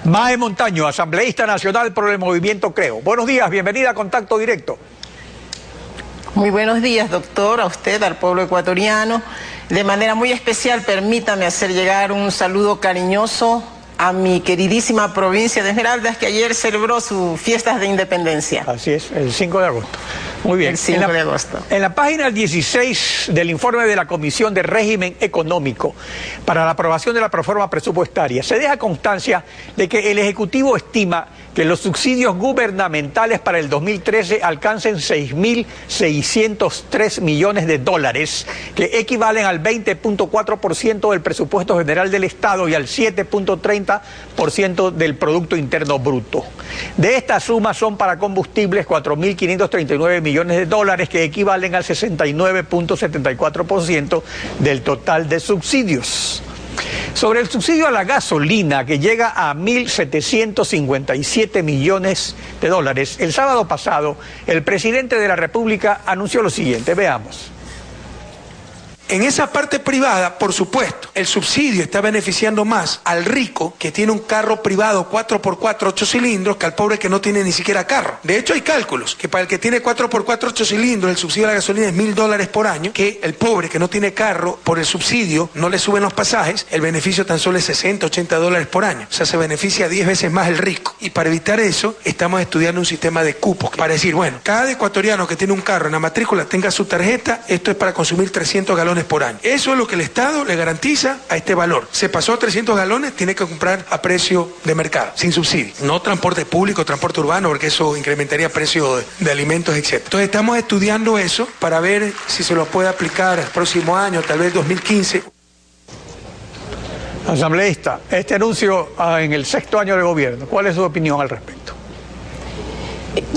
Mae Montaño, asambleísta nacional por el movimiento Creo. Buenos días, bienvenida a Contacto Directo. Muy buenos días, doctor, a usted, al pueblo ecuatoriano. De manera muy especial, permítame hacer llegar un saludo cariñoso a mi queridísima provincia de Esmeraldas, que ayer celebró sus fiestas de independencia. Así es, el 5 de agosto. Muy bien. El 5 de agosto. En la página 16 del informe de la Comisión de Régimen Económico para la aprobación de la proforma presupuestaria, se deja constancia de que el Ejecutivo estima que los subsidios gubernamentales para el 2013 alcancen 6.603 millones de dólares, que equivalen al 20.4% del presupuesto general del Estado y al 7.30% del Producto Interno Bruto. De esta suma son para combustibles 4.539 millones de dólares, que equivalen al 69.74% del total de subsidios. Sobre el subsidio a la gasolina, que llega a 1.757 millones de dólares, el sábado pasado el presidente de la República anunció lo siguiente, veamos. En esa parte privada, por supuesto, el subsidio está beneficiando más al rico que tiene un carro privado 4x4 8 cilindros que al pobre que no tiene ni siquiera carro. De hecho, hay cálculos que para el que tiene 4x4 8 cilindros el subsidio a la gasolina es $1.000 por año, que el pobre que no tiene carro por el subsidio no le suben los pasajes, el beneficio tan solo es $60, $80 por año. O sea, se beneficia 10 veces más el rico. Y para evitar eso, estamos estudiando un sistema de cupos para decir, bueno, cada ecuatoriano que tiene un carro en la matrícula tenga su tarjeta, esto es para consumir 300 galones por año. Eso es lo que el Estado le garantiza a este valor. Se pasó a 300 galones, tiene que comprar a precio de mercado, sin subsidio. No transporte público, transporte urbano, porque eso incrementaría precio de alimentos, etc. Entonces estamos estudiando eso para ver si se lo puede aplicar el próximo año, tal vez 2015. Asambleísta, este anuncio en el 6º año de gobierno, ¿cuál es su opinión al respecto?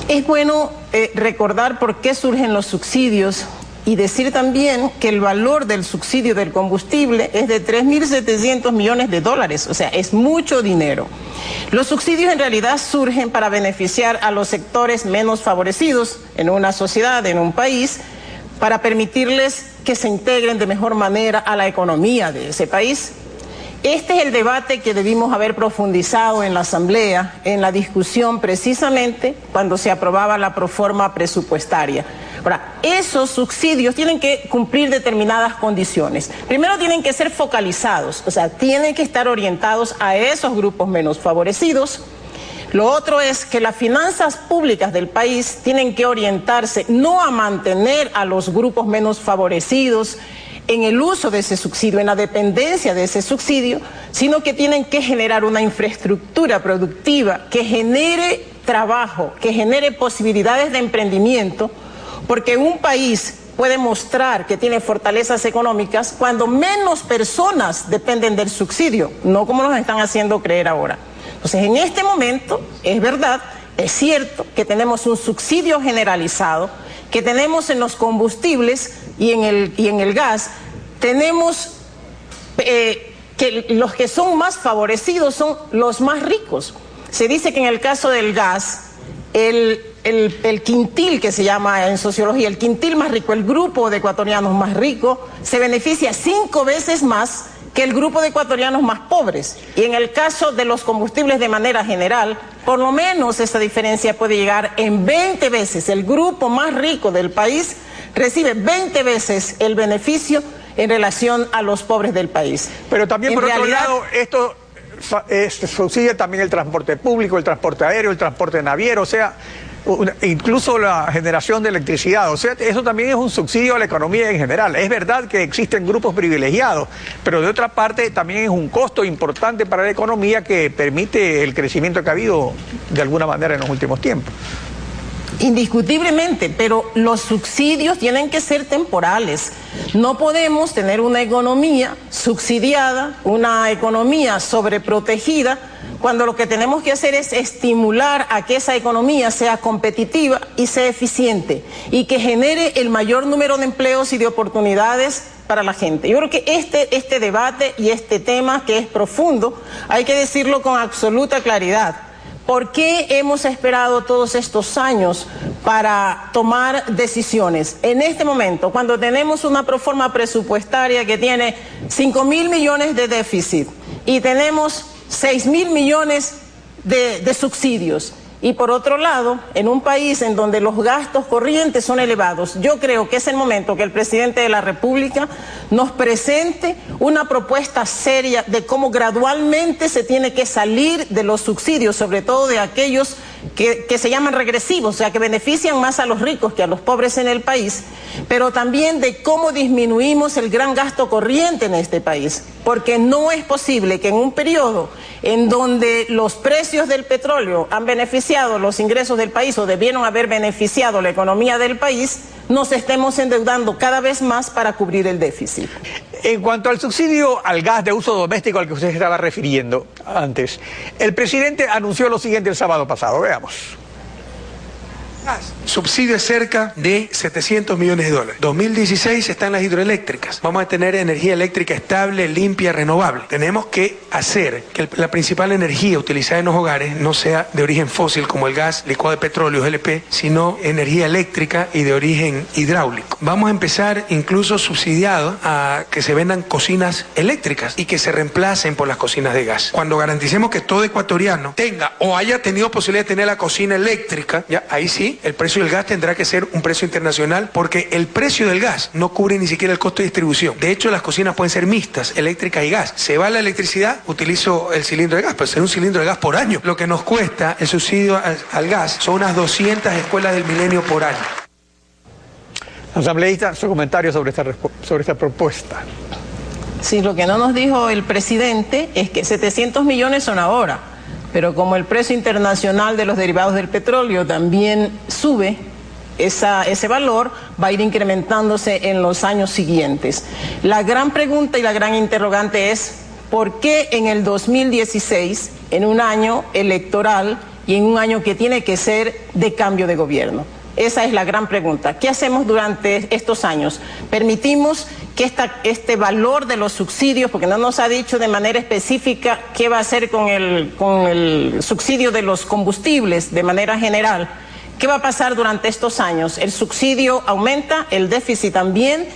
Es bueno recordar por qué surgen los subsidios y decir también que el valor del subsidio del combustible es de 3.700 millones de dólares, o sea, es mucho dinero. Los subsidios en realidad surgen para beneficiar a los sectores menos favorecidos en una sociedad, en un país, para permitirles que se integren de mejor manera a la economía de ese país. Este es el debate que debimos haber profundizado en la Asamblea, en la discusión precisamente cuando se aprobaba la proforma presupuestaria. Ahora, esos subsidios tienen que cumplir determinadas condiciones. Primero, tienen que ser focalizados, o sea, tienen que estar orientados a esos grupos menos favorecidos. Lo otro es que las finanzas públicas del país tienen que orientarse no a mantener a los grupos menos favorecidos en el uso de ese subsidio, en la dependencia de ese subsidio, sino que tienen que generar una infraestructura productiva que genere trabajo, que genere posibilidades de emprendimiento, porque un país puede mostrar que tiene fortalezas económicas cuando menos personas dependen del subsidio, no como nos están haciendo creer ahora. Entonces, en este momento, es verdad, es cierto que tenemos un subsidio generalizado, que tenemos en los combustibles y en el gas, tenemos que los que son más favorecidos son los más ricos. Se dice que en el caso del gas, el quintil, que se llama en sociología, el quintil más rico, el grupo de ecuatorianos más rico, se beneficia 5 veces más que el grupo de ecuatorianos más pobres. Y en el caso de los combustibles de manera general, por lo menos esa diferencia puede llegar en 20 veces. El grupo más rico del país recibe 20 veces el beneficio en relación a los pobres del país. Pero también, por otro lado, esto subsidia también el transporte público, el transporte aéreo, el transporte naviero, o sea, incluso la generación de electricidad. O sea, eso también es un subsidio a la economía en general. Es verdad que existen grupos privilegiados, pero de otra parte también es un costo importante para la economía que permite el crecimiento que ha habido de alguna manera en los últimos tiempos. Indiscutiblemente, pero los subsidios tienen que ser temporales. No podemos tener una economía subsidiada, una economía sobreprotegida, cuando lo que tenemos que hacer es estimular a que esa economía sea competitiva y sea eficiente y que genere el mayor número de empleos y de oportunidades para la gente. Yo creo que este debate y este tema, que es profundo, hay que decirlo con absoluta claridad. ¿Por qué hemos esperado todos estos años para tomar decisiones? En este momento, cuando tenemos una proforma presupuestaria que tiene 5.000 millones de déficit y tenemos 6.000 millones de subsidios. Y por otro lado, en un país en donde los gastos corrientes son elevados, yo creo que es el momento que el presidente de la República nos presente una propuesta seria de cómo gradualmente se tiene que salir de los subsidios, sobre todo de aquellos que se llaman regresivos, o sea, que benefician más a los ricos que a los pobres en el país, pero también de cómo disminuimos el gran gasto corriente en este país, porque no es posible que en un periodo en donde los precios del petróleo han beneficiado los ingresos del país o debieron haber beneficiado la economía del país, nos estemos endeudando cada vez más para cubrir el déficit. En cuanto al subsidio al gas de uso doméstico al que usted se estaba refiriendo antes, el presidente anunció lo siguiente el sábado pasado. Veamos. Subsidio es cerca de 700 millones de dólares. 2016 están las hidroeléctricas. Vamos a tener energía eléctrica estable, limpia, renovable. Tenemos que hacer que la principal energía utilizada en los hogares no sea de origen fósil como el gas, licuado de petróleo, LP, sino energía eléctrica y de origen hidráulico. Vamos a empezar incluso subsidiado a que se vendan cocinas eléctricas y que se reemplacen por las cocinas de gas. Cuando garanticemos que todo ecuatoriano tenga o haya tenido posibilidad de tener la cocina eléctrica, ya ahí sí el precio del gas tendrá que ser un precio internacional, porque el precio del gas no cubre ni siquiera el costo de distribución. De hecho, las cocinas pueden ser mixtas, eléctrica y gas. Se va la electricidad, utilizo el cilindro de gas, pero será un cilindro de gas por año. Lo que nos cuesta el subsidio al gas son unas 200 escuelas del milenio por año. Asambleísta, su comentario sobre esta propuesta. Sí, lo que no nos dijo el presidente es que 700 millones son ahora, pero como el precio internacional de los derivados del petróleo también sube, ese valor va a ir incrementándose en los años siguientes. La gran pregunta y la gran interrogante es, ¿por qué en el 2016, en un año electoral y en un año que tiene que ser de cambio de gobierno? Esa es la gran pregunta. ¿Qué hacemos durante estos años? ¿Permitimos que este valor de los subsidios, porque no nos ha dicho de manera específica qué va a hacer con el subsidio de los combustibles de manera general? ¿Qué va a pasar durante estos años? El subsidio aumenta, el déficit también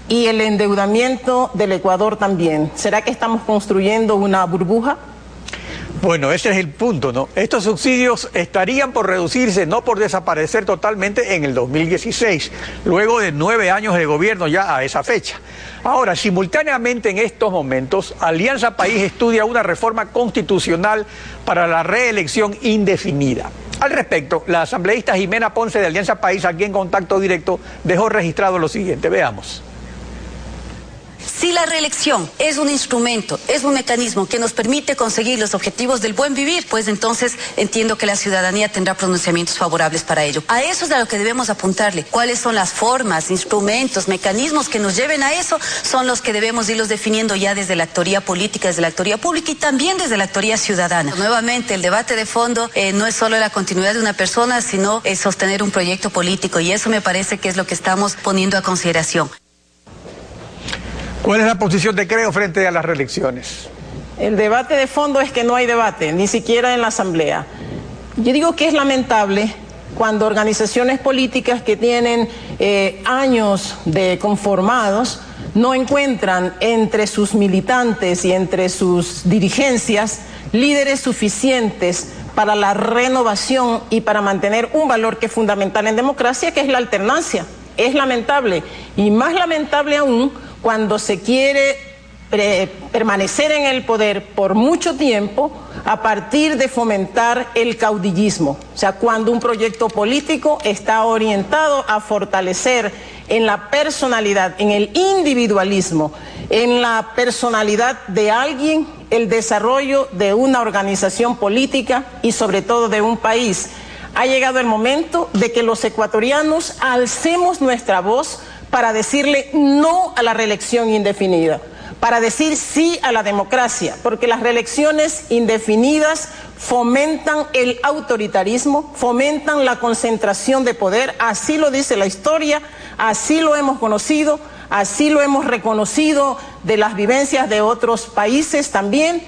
y el endeudamiento del Ecuador también. ¿Será que estamos construyendo una burbuja? Bueno, ese es el punto, ¿no? Estos subsidios estarían por reducirse, no por desaparecer totalmente en el 2016, luego de 9 años de gobierno ya a esa fecha. Ahora, simultáneamente en estos momentos, Alianza País estudia una reforma constitucional para la reelección indefinida. Al respecto, la asambleísta Jimena Ponce de Alianza País, aquí en contacto directo, dejó registrado lo siguiente. Veamos. Si la reelección es un instrumento, es un mecanismo que nos permite conseguir los objetivos del buen vivir, pues entonces entiendo que la ciudadanía tendrá pronunciamientos favorables para ello. A eso es a lo que debemos apuntarle. ¿Cuáles son las formas, instrumentos, mecanismos que nos lleven a eso? Son los que debemos irlos definiendo ya desde la actoría política, desde la actoría pública y también desde la actoría ciudadana. Nuevamente, el debate de fondo no es solo la continuidad de una persona, sino sostener un proyecto político, y eso me parece que es lo que estamos poniendo a consideración. ¿Cuál es la posición de Creo frente a las reelecciones? El debate de fondo es que no hay debate, ni siquiera en la Asamblea. Yo digo que es lamentable cuando organizaciones políticas que tienen años de conformados no encuentran entre sus militantes y entre sus dirigencias líderes suficientes para la renovación y para mantener un valor que es fundamental en democracia, que es la alternancia. Es lamentable, y más lamentable aún cuando se quiere permanecer en el poder por mucho tiempo a partir de fomentar el caudillismo. O sea, cuando un proyecto político está orientado a fortalecer en la personalidad, en el individualismo, en la personalidad de alguien, el desarrollo de una organización política y sobre todo de un país. Ha llegado el momento de que los ecuatorianos alcemos nuestra voz para decirle no a la reelección indefinida, para decir sí a la democracia, porque las reelecciones indefinidas fomentan el autoritarismo, fomentan la concentración de poder, así lo dice la historia, así lo hemos conocido, así lo hemos reconocido de las vivencias de otros países también,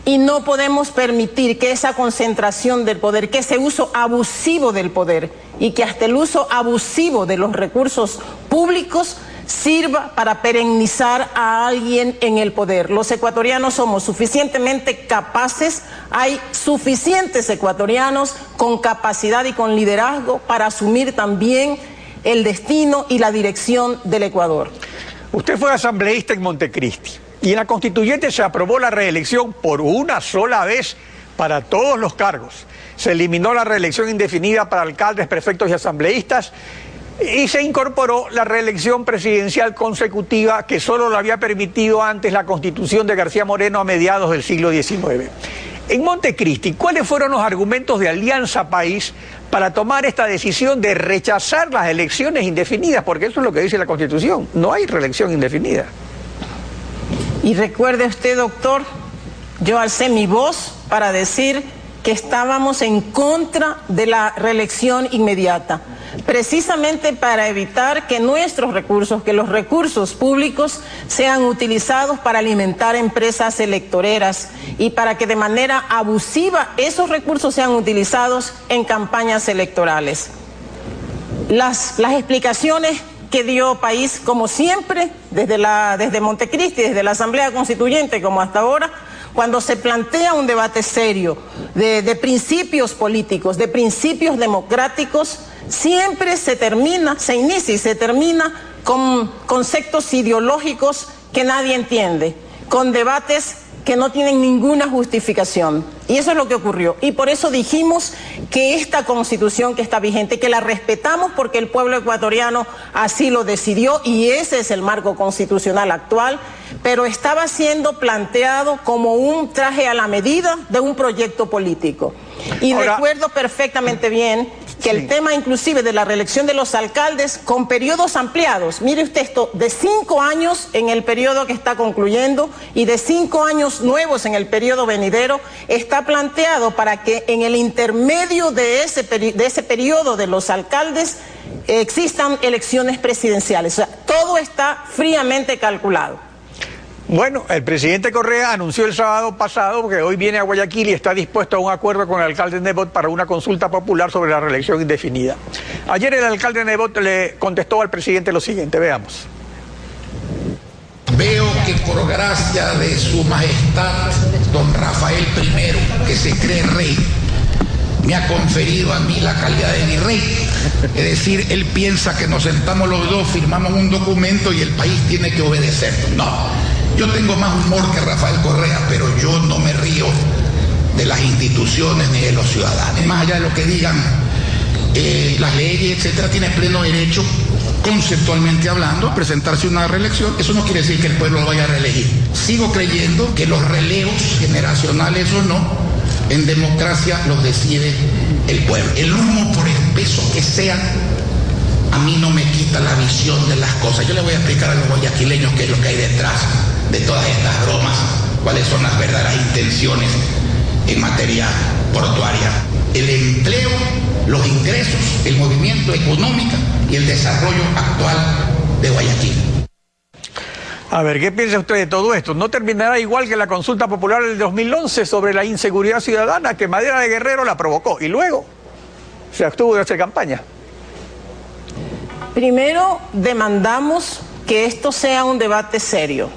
y no podemos permitir que esa concentración del poder, que ese uso abusivo del poder y que hasta el uso abusivo de los recursos públicos sirva para perennizar a alguien en el poder. Los ecuatorianos somos suficientemente capaces, hay suficientes ecuatorianos con capacidad y con liderazgo para asumir también el destino y la dirección del Ecuador. Usted fue asambleísta en Montecristi y en la constituyente se aprobó la reelección por una sola vez para todos los cargos. Se eliminó la reelección indefinida para alcaldes, prefectos y asambleístas y se incorporó la reelección presidencial consecutiva que solo lo había permitido antes la Constitución de García Moreno a mediados del siglo XIX. En Montecristi, ¿cuáles fueron los argumentos de Alianza País para tomar esta decisión de rechazar las elecciones indefinidas? Porque eso es lo que dice la Constitución, no hay reelección indefinida. Y recuerde usted, doctor, yo alcé mi voz para decir que estábamos en contra de la reelección inmediata, precisamente para evitar que nuestros recursos, que los recursos públicos sean utilizados para alimentar empresas electoreras y para que de manera abusiva esos recursos sean utilizados en campañas electorales. Las explicaciones que dio País, como siempre, desde Montecristi, desde la Asamblea Constituyente como hasta ahora, cuando se plantea un debate serio de principios políticos, de principios democráticos, siempre se inicia y se termina con conceptos ideológicos que nadie entiende, con debates que no tienen ninguna justificación. Y eso es lo que ocurrió. Y por eso dijimos que esta Constitución que está vigente, que la respetamos porque el pueblo ecuatoriano así lo decidió y ese es el marco constitucional actual, pero estaba siendo planteado como un traje a la medida de un proyecto político. Y ahora, recuerdo perfectamente bien que el tema inclusive de la reelección de los alcaldes con periodos ampliados, mire usted esto, de 5 años en el periodo que está concluyendo y de 5 años nuevos en el periodo venidero, está planteado para que en el intermedio de ese periodo de los alcaldes existan elecciones presidenciales. O sea, todo está fríamente calculado. Bueno, el presidente Correa anunció el sábado pasado que hoy viene a Guayaquil y está dispuesto a un acuerdo con el alcalde Nebot para una consulta popular sobre la reelección indefinida. Ayer el alcalde Nebot le contestó al presidente lo siguiente, veamos. Veo que por gracia de su majestad, don Rafael I, que se cree rey, me ha conferido a mí la calidad de virrey. Es decir, él piensa que nos sentamos los dos, firmamos un documento y el país tiene que obedecer. No. Yo tengo más humor que Rafael Correa, pero yo no me río de las instituciones ni de los ciudadanos. Más allá de lo que digan las leyes, etcétera, tiene pleno derecho, conceptualmente hablando, a presentarse una reelección. Eso no quiere decir que el pueblo lo vaya a reelegir. Sigo creyendo que los relevos, generacionales o no, en democracia los decide el pueblo. El humo, por espeso que sea, a mí no me quita la visión de las cosas. Yo le voy a explicar a los guayaquileños qué es lo que hay detrás de todas estas bromas, cuáles son las verdaderas intenciones en materia portuaria. El empleo, los ingresos, el movimiento económico y el desarrollo actual de Guayaquil. A ver, ¿qué piensa usted de todo esto? ¿No terminará igual que la consulta popular del 2011 sobre la inseguridad ciudadana que Madera de Guerrero la provocó y luego se abstuvo de hacer campaña? Primero, demandamos que esto sea un debate serio.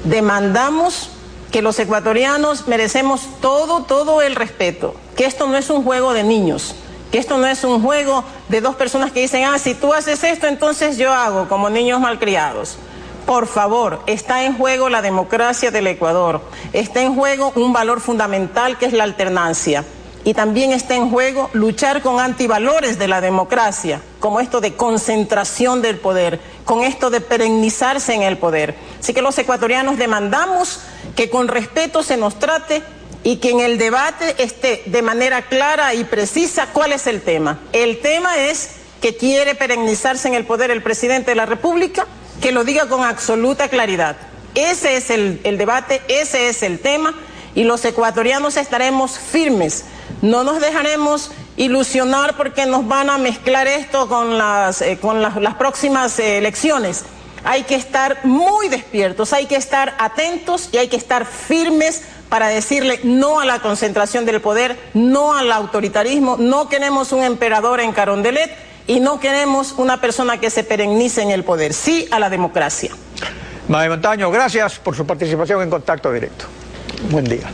Demandamos que los ecuatorianos merecemos todo el respeto, que esto no es un juego de niños, que esto no es un juego de dos personas que dicen, si tú haces esto, entonces yo hago, como niños malcriados. Por favor, está en juego la democracia del Ecuador, está en juego un valor fundamental que es la alternancia. Y también está en juego luchar con antivalores de la democracia, como esto de concentración del poder, con esto de perennizarse en el poder. Así que los ecuatorianos demandamos que con respeto se nos trate y que en el debate esté de manera clara y precisa cuál es el tema. El tema es que quiere perennizarse en el poder el presidente de la República, que lo diga con absoluta claridad. Ese es el debate, ese es el tema, y los ecuatorianos estaremos firmes. No nos dejaremos ilusionar porque nos van a mezclar esto con las próximas elecciones. Hay que estar muy despiertos, hay que estar atentos y hay que estar firmes para decirle no a la concentración del poder, no al autoritarismo. No queremos un emperador en Carondelet y no queremos una persona que se perennice en el poder. Sí a la democracia. Mae Montaño, gracias por su participación en Contacto Directo. Buen día.